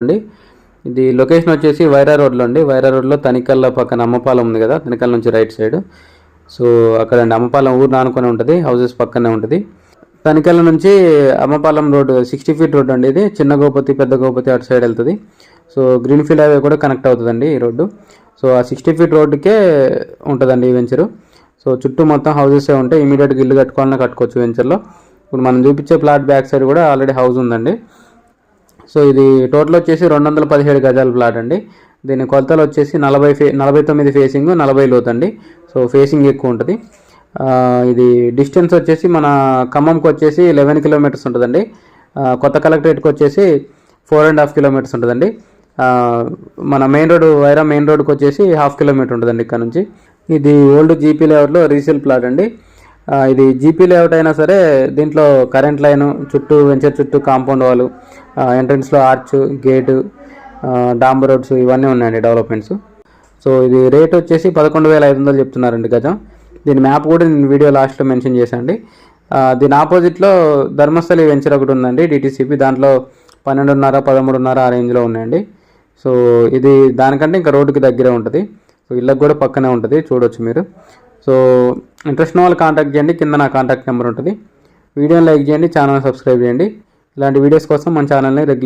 అండి. ఇది లొకేషన్ వచ్చేసి వైరా రోడ్లో అండి. వైరా రోడ్లో తనికల్ల పక్కన అమ్మపాలెం ఉంది కదా, తనికల్ నుంచి రైట్ సైడ్. సో అక్కడ అమ్మపాలెం ఊరు నానుకొని ఉంటుంది, హౌసెస్ పక్కనే ఉంటుంది. తనికల్ల నుంచి అమ్మపాలెం రోడ్ 60 ఫీట్ రోడ్ అండి. ఇది చిన్న గోపతి పెద్ద గోపతి అటు సైడ్ వెళ్తుంది. సో గ్రీన్ఫీల్డ్ హైవే కూడా కనెక్ట్ అవుతుందండి ఈ రోడ్డు. సో ఆ 60 ఫీట్ రోడ్డుకే ఉంటుందండి ఈ వెంచరు. సో చుట్టూ మొత్తం హౌసెస్ ఉంటాయి. ఇమీడియట్గా ఇల్లు కట్టుకోవాలన్నా కట్టుకోవచ్చు వెంచర్లో. ఇప్పుడు మనం చూపించే ప్లాట్ బ్యాక్ సైడ్ కూడా ఆల్రెడీ హౌస్ ఉందండి. సో ఇది టోటల్ వచ్చేసి 217 గజాల ప్లాట్ అండి. దీని కొలతలు వచ్చేసి 49 ఫేసింగ్ 40 లోతు అండి. సో ఫేసింగ్ ఎక్కువ ఉంటుంది. ఇది డిస్టెన్స్ వచ్చేసి మన ఖమ్మంకి వచ్చేసి 11 కిలోమీటర్స్ ఉంటుందండి. కొత్త కలెక్టరేట్కి వచ్చేసి 4.5 కిలోమీటర్స్ ఉంటుందండి. మన మెయిన్ రోడ్ వైరా మెయిన్ రోడ్కి వచ్చేసి 1/2 కిలోమీటర్ ఉంటుందండి ఇక్కడ నుంచి. ఇది ఓల్డ్ జీపీ లేఅవుట్లో రీసేల్ ప్లాట్ అండి. ఇది జీపీ లేఅవుట్ అయినా సరే దీంట్లో కరెంట్ లైన్ చుట్టూ వెంచర్ చుట్టూ కాంపౌండ్ వాళ్ళు, ఎంట్రన్స్లో ఆర్చ్ గేటు, డాంబర్ రోడ్స్ ఇవన్నీ ఉన్నాయండి డెవలప్మెంట్స్. సో ఇది రేట్ వచ్చేసి 11,500 చెప్తున్నారండి గజం. దీని మ్యాప్ కూడా నేను వీడియో లాస్ట్లో మెన్షన్ చేశానండి. దీని ఆపోజిట్లో ధర్మస్థలి వెంచర్ ఒకటి ఉందండి డిటీసీపీ. దాంట్లో 12.5 13.5 ఆ రేంజ్లో ఉన్నాయండి. సో ఇది దానికంటే ఇంకా రోడ్డుకి దగ్గరే ఉంటుంది. సో ఇళ్ళకి కూడా పక్కనే ఉంటుంది, చూడొచ్చు మీరు. సో ఇంట్రెస్ట్ ఉన్న వాళ్ళు కాంటాక్ట్ చేయండి, కింద నా కాంటాక్ట్ నెంబర్ ఉంటుంది. వీడియోని లైక్ చేయండి, ఛానల్ సబ్స్క్రైబ్ చేయండి. ఇలాంటి వీడియోస్ కోసం మన ఛానల్ని రెగ్యులర్